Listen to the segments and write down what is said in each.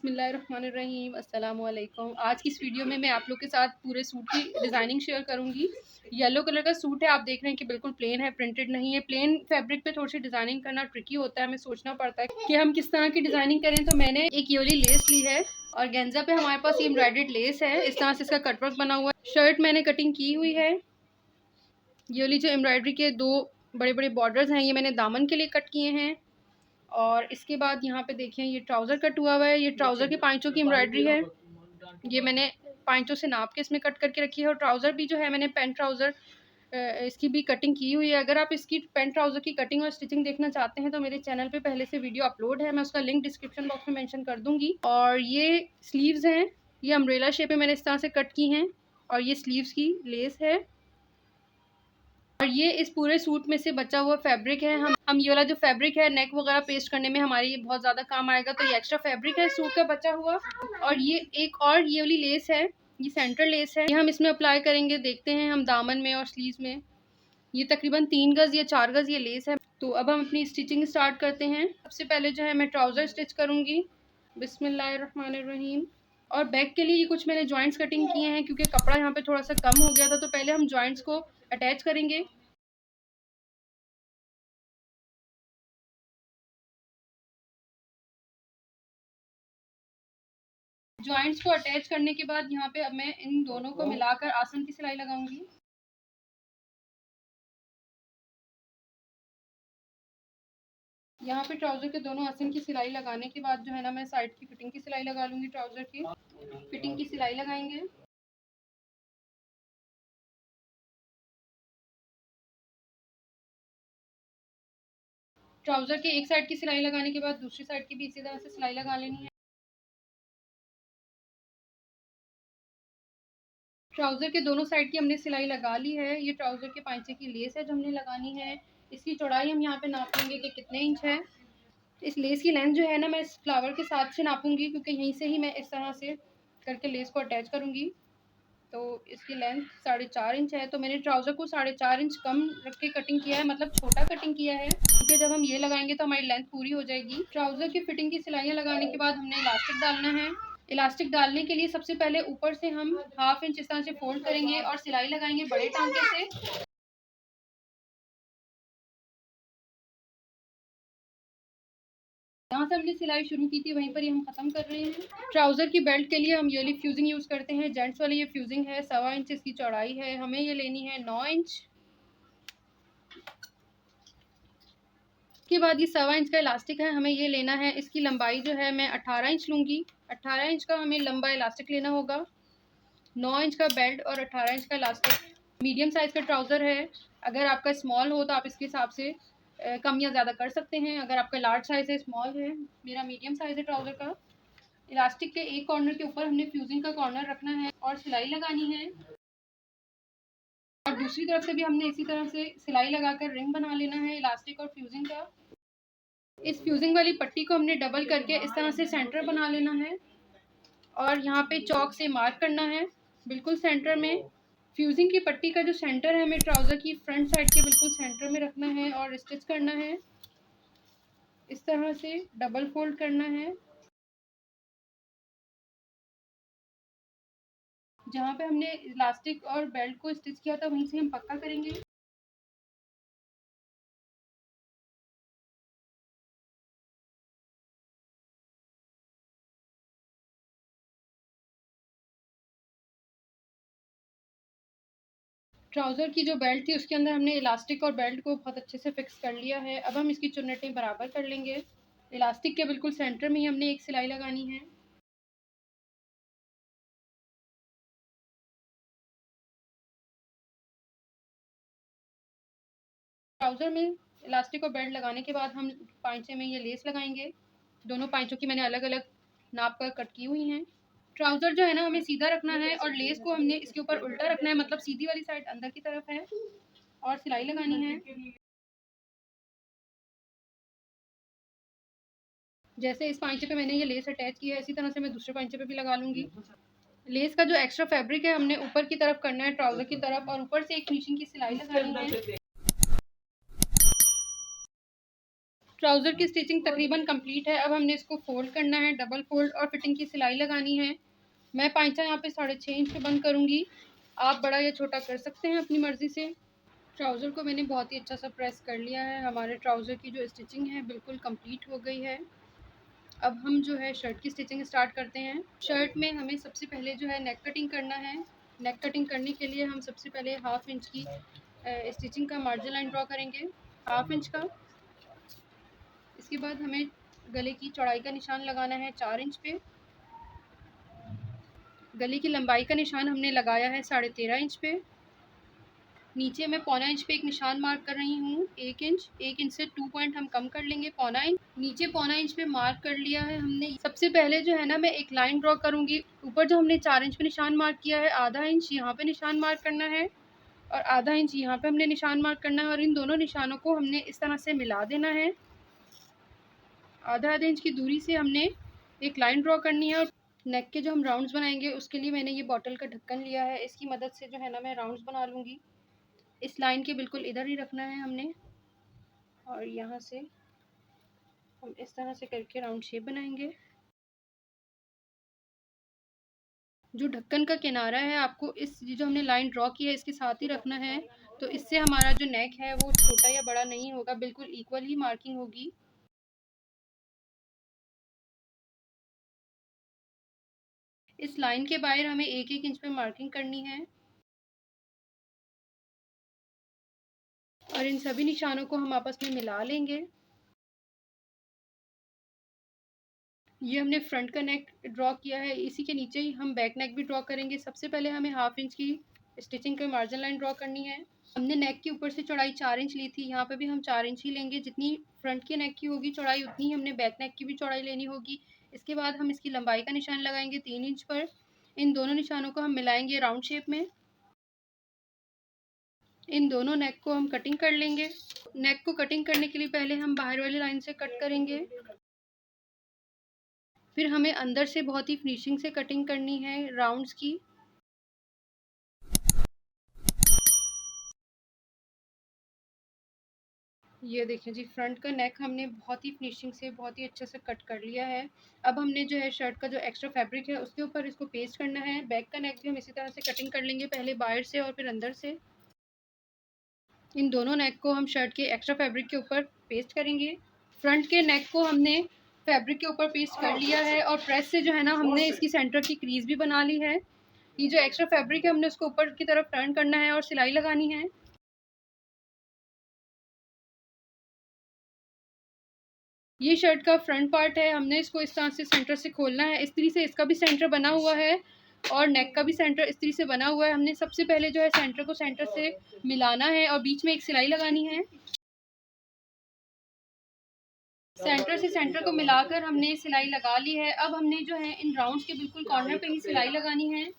बिस्मिल्लाहिर्रहमानिर्रहीम अस्सलाम वालेकुम। आज की इस वीडियो में मैं आप लोग के साथ पूरे सूट की डिज़ाइनिंग शेयर करूंगी। येलो कलर का सूट है, आप देख रहे हैं कि बिल्कुल प्लेन है, प्रिंटेड नहीं है। प्लेन फैब्रिक पे थोड़ी सी डिज़ाइनिंग करना ट्रिकी होता है, हमें सोचना पड़ता है कि हम किस तरह की डिज़ाइनिंग करें। तो मैंने एक ये वाली लेस ली है और गेंजा पे हमारे पास ये एम्ब्रॉयडर्ड लेस है, इस तरह से इसका कटवर्क बना हुआ है। शर्ट मैंने कटिंग की हुई है। ये वाली जो एम्ब्रॉयडरी के दो बड़े बड़े बॉर्डर्स हैं, ये मैंने दामन के लिए कट किए हैं। और इसके बाद यहाँ पे देखिए ये ट्राउज़र कट हुआ हुआ है, ये ट्राउज़र के पांचों की एम्ब्रॉयडरी है। ये मैंने पांचों से नाप के इसमें कट करके रखी है। और ट्राउज़र भी जो है मैंने पैंट ट्राउज़र इसकी भी कटिंग की हुई है। अगर आप इसकी पैंट ट्राउज़र की कटिंग और स्टिचिंग देखना चाहते हैं तो मेरे चैनल पे पहले से वीडियो अपलोड है, मैं उसका लिंक डिस्क्रिप्शन बॉक्स में मेंशन कर दूंगी। और ये स्लीव्स हैं, ये अम्ब्रेला शेप में मैंने इस तरह से कट की हैं और ये स्लीव्स की लेस है। और ये इस पूरे सूट में से बचा हुआ फैब्रिक है। हम ये वाला जो फैब्रिक है नेक वगैरह पेस्ट करने में हमारी ये बहुत ज़्यादा काम आएगा, तो ये एक्स्ट्रा फैब्रिक है सूट का बचा हुआ। और ये एक और ये वाली लेस है, ये सेंटर लेस है, ये हम इसमें अप्लाई करेंगे। देखते हैं हम दामन में और स्लीव्स में। ये तकरीबन 3 गज़ या 4 गज़ ये लेस है। तो अब हम अपनी स्टिचिंग स्टार्ट करते हैं। सबसे पहले जो है मैं ट्राउज़र स्टिच करूँगी। बिस्मिल्लाहिर्रहमानिर्रहीम। और बैक के लिए ये कुछ मैंने जॉइंट्स कटिंग किए हैं क्योंकि कपड़ा यहाँ पे थोड़ा सा कम हो गया था, तो पहले हम जॉइंट्स को अटैच करेंगे। जॉइंट्स को अटैच करने के बाद यहाँ पे अब मैं इन दोनों को मिलाकर आसन की सिलाई लगाऊंगी। यहाँ पे ट्राउज़र के दोनों आसन की सिलाई लगाने के बाद जो है ना मैं साइड की फिटिंग की सिलाई लगा लूंगी। ट्राउज़र की फिटिंग की सिलाई लगाएंगे। ट्राउज़र के एक साइड की सिलाई लगाने के बाद दूसरी साइड की भी इसी तरह से सिलाई लगा लेनी है। ट्राउज़र के दोनों साइड की हमने सिलाई लगा ली है। ये ट्राउज़र के पांचे की लेस है जो हमने लगानी है। इसकी चौड़ाई हम यहाँ पे नाप लेंगे कि कितने इंच है। इस लेस की लेंथ जो है ना मैं इस फ्लावर के साथ से नापूंगी क्योंकि यहीं से ही मैं इस तरह से करके लेस को अटैच करूंगी। तो इसकी लेंथ 4.5 इंच है, तो मैंने ट्राउज़र को 4.5 इंच कम रख के कटिंग किया है, मतलब छोटा कटिंग किया है क्योंकि जब हम ये लगाएंगे तो हमारी लेंथ पूरी हो जाएगी। ट्राउज़र की फिटिंग की सिलाइयाँ लगाने के बाद हमने इलास्टिक डालना है। इलास्टिक डालने के लिए सबसे पहले ऊपर से हम 1/2 इंच इस तरह से फोल्ड करेंगे और सिलाई लगाएंगे बड़े टांके से। जहाँ से हमने सिलाई शुरू की थी वहीं पर ही हम ख़त्म कर रहे हैं। ट्राउज़र की बेल्ट के लिए हम ये वाली फ्यूजिंग यूज़ करते हैं, जेंट्स वाली ये फ्यूजिंग है। 1.25 इंच इसकी चौड़ाई है, हमें ये लेनी है 9 इंच। उसके बाद ये 1.25 इंच का इलास्टिक है, हमें ये लेना है। इसकी लंबाई जो है मैं 18 इंच लूँगी। 18 इंच का हमें लंबा इलास्टिक लेना होगा। 9 इंच का बेल्ट और 18 इंच का इलास्टिक। मीडियम साइज़ का ट्राउज़र है, अगर आपका स्मॉल हो तो आप इसके हिसाब से कम या ज़्यादा कर सकते हैं। अगर आपका लार्ज साइज़ है, स्मॉल है, मेरा मीडियम साइज़ है ट्राउज़र का। इलास्टिक के एक कॉर्नर के ऊपर हमने फ्यूजिंग का कॉर्नर रखना है और सिलाई लगानी है। और दूसरी तरफ से भी हमने इसी तरह से सिलाई लगाकर रिंग बना लेना है इलास्टिक और फ्यूजिंग का। इस फ्यूजिंग वाली पट्टी को हमने डबल करके इस तरह से सेंटर बना लेना है और यहाँ पे चौक से मार्क करना है बिल्कुल सेंटर में। फ्यूजिंग की पट्टी का जो सेंटर है हमें ट्राउज़र की फ्रंट साइड के बिल्कुल सेंटर में रखना है और स्टिच करना है। इस तरह से डबल फोल्ड करना है। जहाँ पे हमने इलास्टिक और बेल्ट को स्टिच किया था वहीं से हम पक्का करेंगे। ट्राउज़र की जो बेल्ट थी उसके अंदर हमने इलास्टिक और बेल्ट को बहुत अच्छे से फिक्स कर लिया है। अब हम इसकी चुन्नटें बराबर कर लेंगे। इलास्टिक के बिल्कुल सेंटर में ही हमने एक सिलाई लगानी है। ट्राउज़र में इलास्टिक और बेल्ट लगाने के बाद हम पांचे में ये लेस लगाएंगे। दोनों पांचों की मैंने अलग अलग नाप कर कट की हुई हैं। ट्राउज़र जो है ना हमें सीधा रखना है और लेस को हमने इसके ऊपर उल्टा रखना है, मतलब सीधी वाली साइड अंदर की तरफ है और सिलाई लगानी है। जैसे इस पांचे पे मैंने ये लेस अटैच की है, इसी तरह से मैं दूसरे पांचे पे भी लगा लूँगी। लेस का जो एक्स्ट्रा फैब्रिक है हमने ऊपर की तरफ करना है ट्राउज़र की तरफ और ऊपर से एक फिनिशिंग की सिलाई लगानी है। ट्राउज़र की स्टिचिंग तकरीबन कंप्लीट है। अब हमने इसको फ़ोल्ड करना है, डबल फ़ोल्ड और फिटिंग की सिलाई लगानी है। मैं पाइचा यहाँ पे 6.5 इंच पे बंद करूँगी। आप बड़ा या छोटा कर सकते हैं अपनी मर्ज़ी से। ट्राउज़र को मैंने बहुत ही अच्छा सा प्रेस कर लिया है। हमारे ट्राउज़र की जो स्टिचिंग है बिल्कुल कंप्लीट हो गई है। अब हम जो है शर्ट की स्टिचिंग स्टार्ट करते हैं। शर्ट में हमें सबसे पहले जो है नेक कटिंग करना है। नेक कटिंग करने के लिए हम सबसे पहले 1/2 इंच की स्टिचिंग का मार्जिन लाइन ड्रॉ करेंगे, 1/2 इंच का। इसके बाद हमें गले की चौड़ाई का निशान लगाना है 4 इंच पे। गले की लंबाई का निशान हमने लगाया है 13.5 इंच पे। नीचे मैं 1/4 इंच पे एक निशान मार्क कर रही हूँ, 1 इंच। 1 इंच से 2 पॉइंट हम कम कर लेंगे, 1/4 इंच। नीचे 1/4 इंच पे मार्क कर लिया है हमने। सबसे पहले जो है ना मैं एक लाइन ड्रॉ करूँगी। ऊपर जो हमने 4 इंच पे निशान मार्क किया है, आधा इंच यहाँ पे निशान मार्क करना है और आधा इंच यहाँ पे हमने निशान मार्क करना है और इन दोनों निशानों को हमने इस तरह से मिला देना है। आधा इंच की दूरी से हमने एक लाइन ड्रॉ करनी है। और नेक के जो हम राउंड्स बनाएंगे उसके लिए मैंने ये बॉटल का ढक्कन लिया है। इसकी मदद से जो है ना मैं राउंड्स बना लूँगी। इस लाइन के बिल्कुल इधर ही रखना है हमने और यहाँ से हम इस तरह से करके राउंड शेप बनाएंगे। जो ढक्कन का किनारा है आपको इस जो हमने लाइन ड्रॉ की है इसके साथ ही रखना है, तो इससे हमारा जो नेक है वो छोटा या बड़ा नहीं होगा, बिल्कुल इक्वल ही मार्किंग होगी। इस लाइन के बाहर हमें 1-1 इंच पे मार्किंग करनी है और इन सभी निशानों को हम आपस में मिला लेंगे। ये हमने फ्रंट का नेक ड्रॉ किया है, इसी के नीचे ही हम बैक नेक भी ड्रॉ करेंगे। सबसे पहले हमें 1/2 इंच की स्टिचिंग का मार्जिन लाइन ड्रॉ करनी है। हमने नेक के ऊपर से चौड़ाई 4 इंच ली थी, यहाँ पे भी हम 4 इंच ही लेंगे। जितनी फ्रंट के नेक की होगी चौड़ाई उतनी ही हमने बैक नेक की भी चौड़ाई लेनी होगी। इसके बाद हम इसकी लंबाई का निशान लगाएंगे 3 इंच पर। इन दोनों निशानों को हम मिलाएंगे राउंड शेप में। इन दोनों नेक को हम कटिंग कर लेंगे। नेक को कटिंग करने के लिए पहले हम बाहर वाली लाइन से कट करेंगे, फिर हमें अंदर से बहुत ही फिनिशिंग से कटिंग करनी है राउंड्स की। ये देखें जी, फ्रंट का नेक हमने बहुत ही फिनिशिंग से बहुत ही अच्छे से कट कर लिया है। अब हमने जो है शर्ट का जो एक्स्ट्रा फैब्रिक है उसके ऊपर इसको पेस्ट करना है। बैक का नेक भी हम इसी तरह से कटिंग कर लेंगे, पहले बाहर से और फिर अंदर से। इन दोनों नेक को हम शर्ट के एक्स्ट्रा फैब्रिक के ऊपर पेस्ट करेंगे। फ्रंट के नेक को हमने फैब्रिक के ऊपर पेस्ट कर लिया है और प्रेस से जो है ना हमने इसकी सेंटर की क्रीज भी बना ली है। ये जो एक्स्ट्रा फैब्रिक है हमने उसको ऊपर की तरफ टर्न करना है और सिलाई लगानी है। ये शर्ट का फ्रंट पार्ट है, हमने इसको इस तरह से सेंटर से खोलना है। इस्त्री से इसका भी सेंटर बना हुआ है और नेक का भी सेंटर इस्त्री से बना हुआ है। हमने सबसे पहले जो है सेंटर को सेंटर से मिलाना है और बीच में एक सिलाई लगानी है। सेंटर से सेंटर को मिलाकर हमने सिलाई लगा ली है। अब हमने जो है इन राउंड्स के बिल्कुल कॉर्नर पे ही सिलाई लगानी है।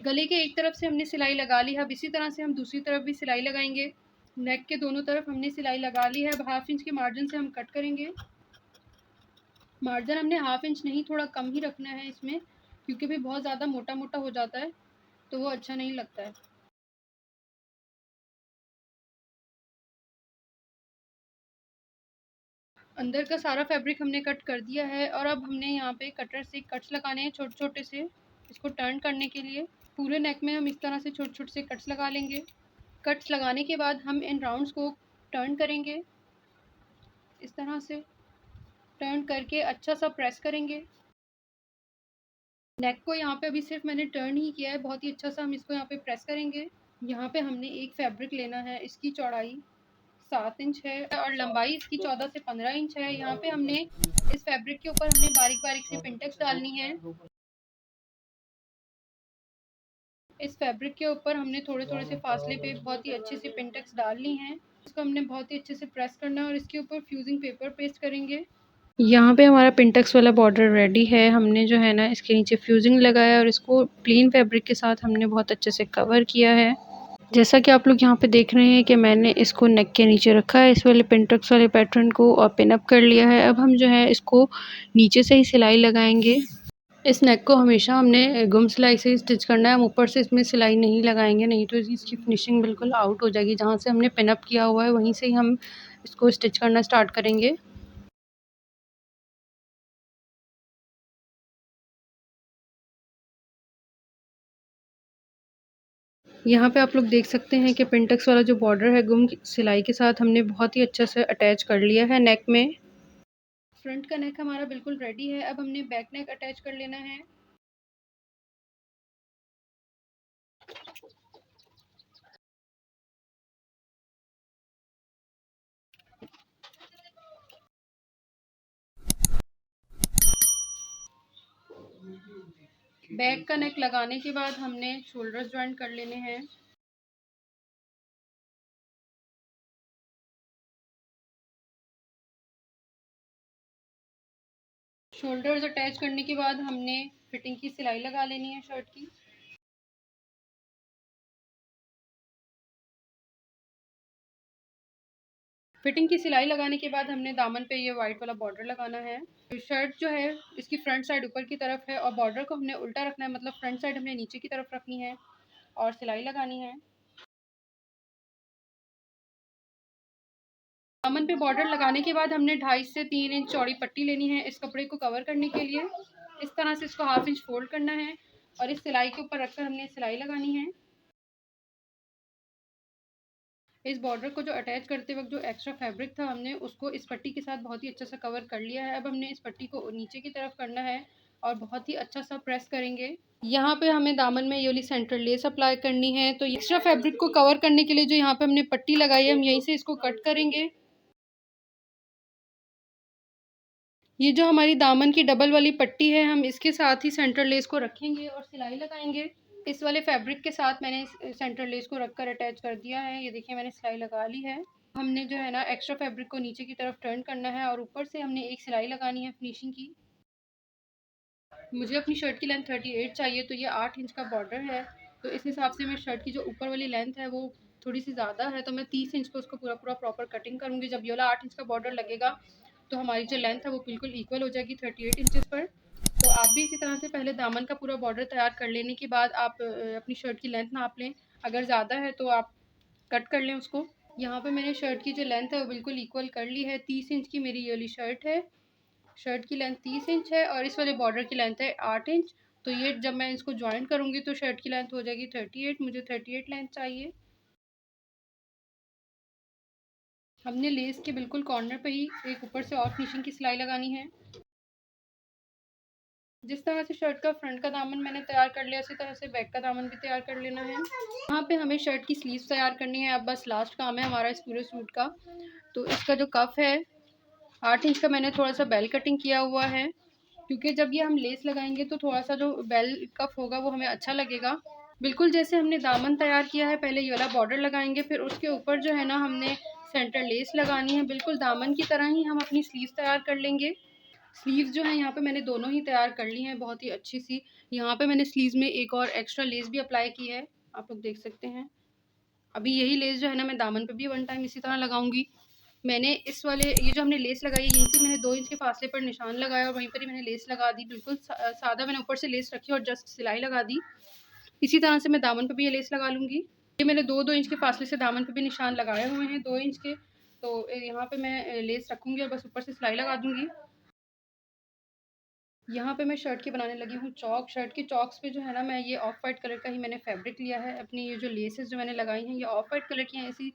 गले के एक तरफ से हमने सिलाई लगा ली है, अब इसी तरह से हम दूसरी तरफ भी सिलाई लगाएंगे। नेक के दोनों तरफ हमने सिलाई लगा ली है। अब 1/2 इंच के मार्जिन से हम कट करेंगे। मार्जिन हमने 1/2 इंच नहीं, थोड़ा कम ही रखना है इसमें, क्योंकि भी बहुत ज़्यादा मोटा मोटा हो जाता है तो वो अच्छा नहीं लगता है। अंदर का सारा फैब्रिक हमने कट कर दिया है और अब हमने यहाँ पे कटर से कट्स लगाने हैं छोटे छोटे से, इसको टर्न करने के लिए। पूरे नेक में हम इस तरह से छोटे छोटे से कट्स लगा लेंगे। कट्स लगाने के बाद हम इन राउंड्स को टर्न करेंगे, इस तरह से टर्न करके अच्छा सा प्रेस करेंगे। नेक को यहाँ पे अभी सिर्फ मैंने टर्न ही किया है, बहुत ही अच्छा सा हम इसको यहाँ पे प्रेस करेंगे। यहाँ पे हमने एक फैब्रिक लेना है, इसकी चौड़ाई 7 इंच है और लंबाई इसकी 14 से 15 इंच है। यहाँ पे हमने इस फैब्रिक के ऊपर हमने बारीक बारीक सी पिंटेक्स डालनी है। इस फैब्रिक के ऊपर हमने थोड़े थोड़े से फासले पे बहुत ही अच्छे से पिंटेक्स डालनी है। इसको हमने बहुत ही अच्छे से प्रेस करना है और इसके ऊपर फ्यूजिंग पेपर पेस्ट करेंगे। यहाँ पे हमारा पिंटेक्स वाला बॉर्डर रेडी है। हमने जो है ना इसके नीचे फ्यूजिंग लगाया और इसको प्लेन फैब्रिक के साथ हमने बहुत अच्छे से कवर किया है। जैसा कि आप लोग यहाँ पे देख रहे हैं कि मैंने इसको नेक के नीचे रखा है, इस वाले पिंटेक्स वाले पैटर्न को, और पिन अप कर लिया है। अब हम जो है इसको नीचे से ही सिलाई लगाएंगे। इस नेक को हमेशा हमने गुम सिलाई से ही स्टिच करना है। हम ऊपर से इसमें सिलाई नहीं लगाएंगे, नहीं तो इसकी फिनिशिंग बिल्कुल आउट हो जाएगी। जहाँ से हमने पिन अप किया हुआ है वहीं से ही हम इसको स्टिच करना स्टार्ट करेंगे। यहाँ पे आप लोग देख सकते हैं कि पिंटेक्स वाला जो बॉर्डर है गुम सिलाई के साथ हमने बहुत ही अच्छे से अटैच कर लिया है नेक में। फ्रंट का नेक हमारा बिल्कुल रेडी है। अब हमने बैक नेक अटैच कर लेना है। बैक का नेक लगाने के बाद हमने शोल्डर्स ज्वाइन कर लेने हैं। शोल्डर्स अटैच करने के बाद हमने फिटिंग की सिलाई लगा लेनी है शर्ट की। फिटिंग की सिलाई लगाने के बाद हमने दामन पे ये वाइट वाला बॉर्डर लगाना है। शर्ट जो है इसकी फ्रंट साइड ऊपर की तरफ है और बॉर्डर को हमने उल्टा रखना है, मतलब फ्रंट साइड हमने नीचे की तरफ रखनी है और सिलाई लगानी है। दामन पे बॉर्डर लगाने के बाद हमने 2.5 से 3 इंच चौड़ी पट्टी लेनी है इस कपड़े को कवर करने के लिए। इस तरह से इसको 1/2 इंच फोल्ड करना है और इस सिलाई के ऊपर रखकर हमने सिलाई लगानी है। इस बॉर्डर को जो अटैच करते वक्त जो एक्स्ट्रा फैब्रिक था हमने उसको इस पट्टी के साथ बहुत ही अच्छे से कवर कर लिया है। अब हमने इस पट्टी को नीचे की तरफ करना है और बहुत ही अच्छा सा प्रेस करेंगे। यहाँ पे हमें दामन में ये वाली सेंटर लेस अप्लाई करनी है। तो एक्स्ट्रा फैब्रिक को कवर करने के लिए जो यहाँ पे हमने पट्टी लगाई है हम यहीं से इसको कट करेंगे। ये जो हमारी दामन की डबल वाली पट्टी है हम इसके साथ ही सेंटर लेस को रखेंगे और सिलाई लगाएंगे। इस वाले फैब्रिक के साथ मैंने इस सेंटर लेस को रखकर अटैच कर दिया है। ये देखिए मैंने सिलाई लगा ली है। हमने जो है ना एक्स्ट्रा फैब्रिक को नीचे की तरफ टर्न करना है और ऊपर से हमने एक सिलाई लगानी है फिनिशिंग की। मुझे अपनी शर्ट की लेंथ 38 चाहिए, तो ये 8 इंच का बॉर्डर है। तो इस हिसाब से मैं शर्ट की जो ऊपर वाली लेंथ है वो थोड़ी सी ज़्यादा है, तो मैं 30 इंच को उसको पूरा पूरा प्रॉपर कटिंग करूँगी। जब ये वाला 8 इंच का बॉर्डर लगेगा तो हमारी जो लेंथ है वो बिल्कुल इक्वल हो जाएगी 38 इंचज़ पर। तो आप भी इसी तरह से पहले दामन का पूरा बॉर्डर तैयार कर लेने के बाद आप अपनी शर्ट की लेंथ नाप लें। अगर ज़्यादा है तो आप कट कर लें उसको। यहाँ पे मैंने शर्ट की जो लेंथ है वो बिल्कुल इक्वल कर ली है। 30 इंच की मेरी ये वाली शर्ट है। शर्ट की लेंथ 30 इंच है और इस वाले बॉर्डर की लेंथ है 8 इंच। तो ये जब मैं इसको ज्वाइन करूँगी तो शर्ट की लेंथ हो जाएगी 38। मुझे 38 लेंथ चाहिए। हमने लेस के बिल्कुल कॉर्नर पे ही एक ऊपर से और फिनिशिंग की सिलाई लगानी है। जिस तरह से शर्ट का फ्रंट का दामन मैंने तैयार कर लिया, उसी तरह से बैक का दामन भी तैयार कर लेना है। यहाँ पे हमें शर्ट की स्लीव्स तैयार करनी है। अब बस लास्ट काम है हमारा इस पूरे सूट का। तो इसका जो कफ है 8 इंच का मैंने थोड़ा सा बेल कटिंग किया हुआ है, क्योंकि जब ये हम लेस लगाएंगे तो थोड़ा सा जो बेल कफ होगा वो हमें अच्छा लगेगा। बिल्कुल जैसे हमने दामन तैयार किया है, पहले ये वाला बॉर्डर लगाएंगे, फिर उसके ऊपर जो है ना हमने सेंटर लेस लगानी है। बिल्कुल दामन की तरह ही हम अपनी स्लीव्स तैयार कर लेंगे। स्लीव्स जो है यहाँ पे मैंने दोनों ही तैयार कर ली हैं बहुत ही अच्छी सी। यहाँ पे मैंने स्लीव्स में एक और एक्स्ट्रा लेस भी अप्लाई की है, आप लोग देख सकते हैं। अभी यही लेस जो है ना मैं दामन पे भी वन टाइम इसी तरह लगाऊंगी। मैंने इस वाले ये जो हमने लेस लगाई है यहीं से मैंने 2 इंच के फासले पर निशान लगाया और वहीं पर ही मैंने लेस लगा दी। बिल्कुल सादा मैंने ऊपर से लेस रखी और जस्ट सिलाई लगा दी। इसी तरह से मैं दामन पे भी ये लेस लगा लूँगी। ये मैंने 2-2 इंच के फासले से दामन पे भी निशान लगाए हुए हैं 2 इंच के। तो यहाँ पे मैं लेस रखूँगी और बस ऊपर से सिलाई लगा दूँगी। यहाँ पे मैं शर्ट की बनाने लगी हूँ चॉक। शर्ट के चॉक्स पे जो है ना मैं ये ऑफ वाइट कलर का ही मैंने फैब्रिक लिया है। अपनी ये जो लेसेस जो मैंने लगाई हैं ये ऑफ वाइट कलर की हैं, इसी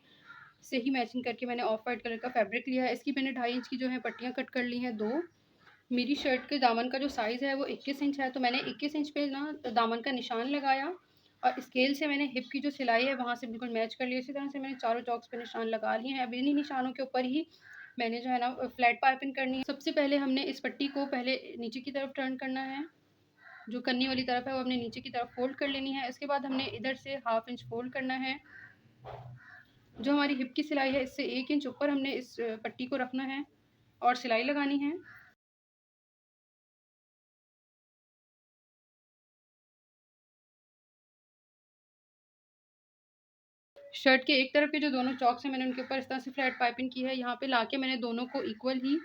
से ही मैचिंग करके मैंने ऑफ वाइट कलर का फैब्रिक लिया है। इसकी मैंने 2.5 इंच की जो है पट्टियाँ कट कर ली हैं 2। मेरी शर्ट के दामन का जो साइज़ है वो 21 इंच है, तो मैंने 21 इंच पे ना दामन का निशान लगाया और स्केल से मैंने हिप की जो सिलाई है वहाँ से बिल्कुल मैच कर लिया। इसी तरह से मैंने चारों चॉक्स पे निशान लगा लिए हैं। अब इन्हीं निशानों के ऊपर ही मैंने जो है ना फ्लैट पाइपिंग करनी है। सबसे पहले हमने इस पट्टी को पहले नीचे की तरफ टर्न करना है। जो कन्नी वाली तरफ है वो हमने नीचे की तरफ फोल्ड कर लेनी है। इसके बाद हमने इधर से 1/2 इंच फोल्ड करना है। जो हमारी हिप की सिलाई है इससे 1 इंच ऊपर हमने इस पट्टी को रखना है और सिलाई लगानी है। शर्ट के एक तरफ के जो दोनों चॉक्स हैं मैंने उनके ऊपर इस तरह से फ्लैट पाइपिंग की है। यहाँ पे लाके मैंने दोनों को इक्वल ही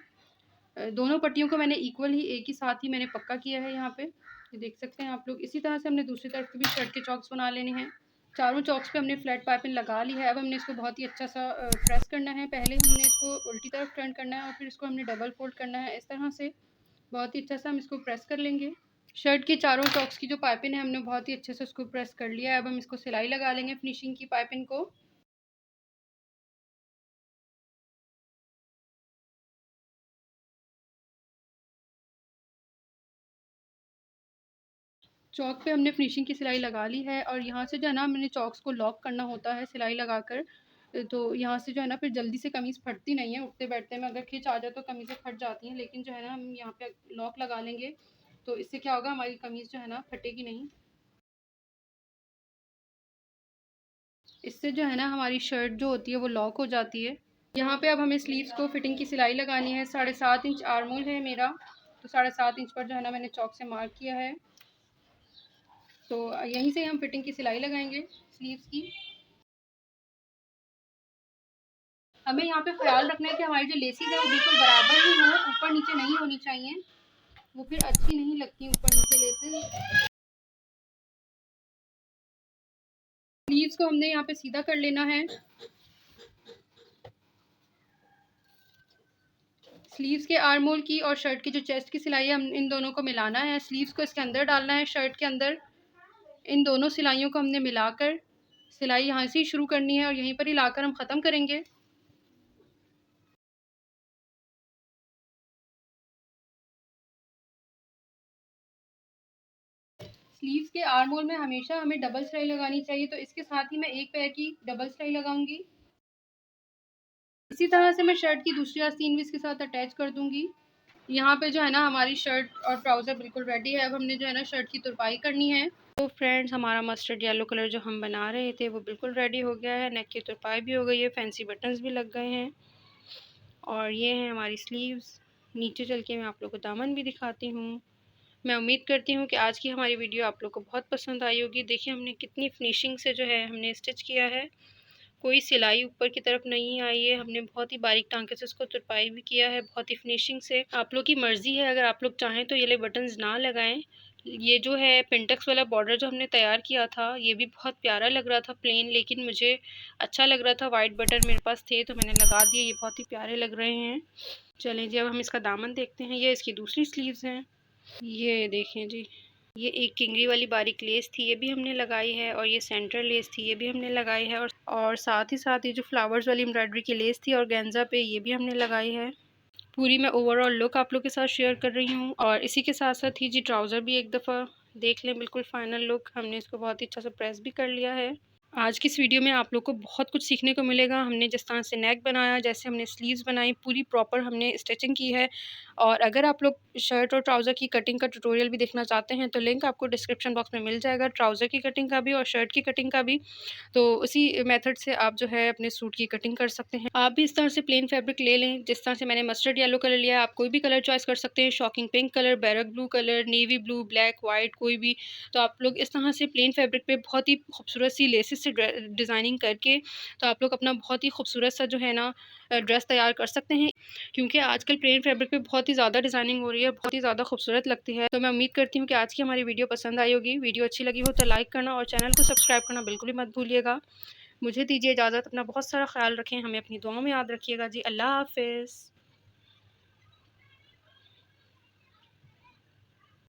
दोनों पट्टियों को मैंने इक्वल ही एक ही साथ ही मैंने पक्का किया है यहाँ पे। ये देख सकते हैं आप लोग। इसी तरह से हमने दूसरी तरफ भी शर्ट के चॉक्स बना लेने हैं। चारों चॉक्स पे हमने फ्लैट पाइपिंग लगा ली है। अब हमने इसको बहुत ही अच्छा सा प्रेस करना है। पहले हमने इसको उल्टी तरफ टर्न करना है और फिर इसको हमने डबल फोल्ड करना है। इस तरह से बहुत ही अच्छा सा हम इसको प्रेस कर लेंगे। शर्ट के चारों चॉक्स की जो पाइपिंग है हमने बहुत ही अच्छे से उसको प्रेस कर लिया है। अब हम इसको सिलाई लगा लेंगे फिनिशिंग की पाइपिंग को। चौक पे हमने फिनिशिंग की सिलाई लगा ली है और यहाँ से जो है ना हमने चॉक्स को लॉक करना होता है सिलाई लगाकर। तो यहाँ से जो है ना फिर जल्दी से कमीज़ फटती नहीं है। उठते बैठते में अगर खिंच आ जाए तो कमीज़ें फट जाती हैं, लेकिन जो है ना हम यहाँ पे लॉक लगा लेंगे तो इससे क्या होगा, हमारी कमीज़ जो है ना फटेगी नहीं। इससे जो है ना हमारी शर्ट जो होती है वो लॉक हो जाती है। यहाँ पे अब हमें स्लीव्स को फिटिंग की सिलाई लगानी है। 7.5 इंच आर्मोल है मेरा, तो 7.5 इंच पर जो है ना मैंने चॉक से मार्क किया है। तो यहीं से हम फिटिंग की सिलाई लगाएंगे स्लीव्स की। हमें यहाँ पे ख्याल रखना है कि हमारी जो लेसिस है वो बिल्कुल बराबर ही हो, ऊपर नीचे नहीं होनी चाहिए, वो फिर अच्छी नहीं लगती ऊपर नीचे लेसिस। स्लीव्स को हमने यहाँ पे सीधा कर लेना है। स्लीव्स के आर्मोल की और शर्ट की जो चेस्ट की सिलाई है हम इन दोनों को मिलाना है। स्लीव्स को इसके अंदर डालना है, शर्ट के अंदर। इन दोनों सिलाइयों को हमने मिलाकर सिलाई यहाँ से ही शुरू करनी है और यहीं पर ही लाकर हम ख़त्म करेंगे। स्लीव्स के आर्मोल में हमेशा हमें डबल सिलाई लगानी चाहिए, तो इसके साथ ही मैं एक पैर की डबल सिलाई लगाऊंगी। इसी तरह से मैं शर्ट की दूसरी आस्तीन भी इसके साथ अटैच कर दूंगी। यहाँ पे जो है ना हमारी शर्ट और ट्राउज़र बिल्कुल रेडी है। अब हमने जो है ना शर्ट की तुरपाई करनी है। तो फ्रेंड्स, हमारा मस्टर्ड येलो कलर जो हम बना रहे थे वो बिल्कुल रेडी हो गया है। नेक की तुरपाई भी हो गई है, फैंसी बटन्स भी लग गए हैं और ये हैं हमारी स्लीव्स। नीचे चल के मैं आप लोग को दामन भी दिखाती हूँ। मैं उम्मीद करती हूँ कि आज की हमारी वीडियो आप लोग को बहुत पसंद आई होगी। देखिए हमने कितनी फिनिशिंग से जो है हमने स्टिच किया है, कोई सिलाई ऊपर की तरफ नहीं आई है। हमने बहुत ही बारीक टांके से उसको तुरपाई भी किया है, बहुत ही फिनिशिंग से। आप लोग की मर्ज़ी है, अगर आप लोग चाहें तो ये ले बटन्स ना लगाएं। ये जो है पेंटेक्स वाला बॉर्डर जो हमने तैयार किया था ये भी बहुत प्यारा लग रहा था प्लेन, लेकिन मुझे अच्छा लग रहा था, वाइट बटन मेरे पास थे तो मैंने लगा दिए। ये बहुत ही प्यारे लग रहे हैं। चलें जी, अब हम इसका दामन देखते हैं। ये इसकी दूसरी स्लीव्स हैं। ये देखें जी, ये एक किंगरी वाली बारीक लेस थी, ये भी हमने लगाई है, और ये सेंटर लेस थी, ये भी हमने लगाई है, और साथ ही साथ ये जो फ्लावर्स वाली एम्ब्रॉयडरी की लेस थी और गेंजा पे, ये भी हमने लगाई है। पूरी मैं ओवरऑल लुक आप लोग के साथ शेयर कर रही हूँ। और इसी के साथ साथ ही जी ट्राउज़र भी एक दफ़ा देख लें, बिल्कुल फाइनल लुक। हमने इसको बहुत ही अच्छा से प्रेस भी कर लिया है। आज की इस वीडियो में आप लोग को बहुत कुछ सीखने को मिलेगा। हमने जिस तरह से नेक बनाया, जैसे हमने स्लीव्स बनाई, पूरी प्रॉपर हमने स्टिचिंग की है। और अगर आप लोग शर्ट और ट्राउज़र की कटिंग का ट्यूटोरियल भी देखना चाहते हैं तो लिंक आपको डिस्क्रिप्शन बॉक्स में मिल जाएगा, ट्राउज़र की कटिंग का भी और शर्ट की कटिंग का भी। तो उसी मेथड से आप जो है अपने सूट की कटिंग कर सकते हैं। आप भी इस तरह से प्लेन फैब्रिक ले लें, जिस तरह से मैंने मस्टर्ड येलो कलर लिया है। आप कोई भी कलर चॉइस कर सकते हैं, shocking pink colour, barrack blue colour, navy blue, black, white, कोई भी। तो आप लोग इस तरह से प्लेन फैब्रिक पे बहुत ही खूबसूरत सी लेसेस से डिज़ाइनिंग करके तो आप लोग अपना बहुत ही खूबसूरत सा जो है ना ड्रेस तैयार कर सकते हैं। क्योंकि आजकल प्लेन फैब्रिक पे बहुत ही ज़्यादा डिज़ाइनिंग हो रही है, बहुत ही ज़्यादा खूबसूरत लगती है। तो मैं उम्मीद करती हूँ कि आज की हमारी वीडियो पसंद आई होगी। वीडियो अच्छी लगी हो तो लाइक करना और चैनल को सब्सक्राइब करना बिल्कुल भी मत भूलिएगा। मुझे दीजिए इजाज़त, अपना बहुत सारा ख्याल रखें, हमें अपनी दुआओं में याद रखिएगा जी। अल्लाह हाफ़िज़।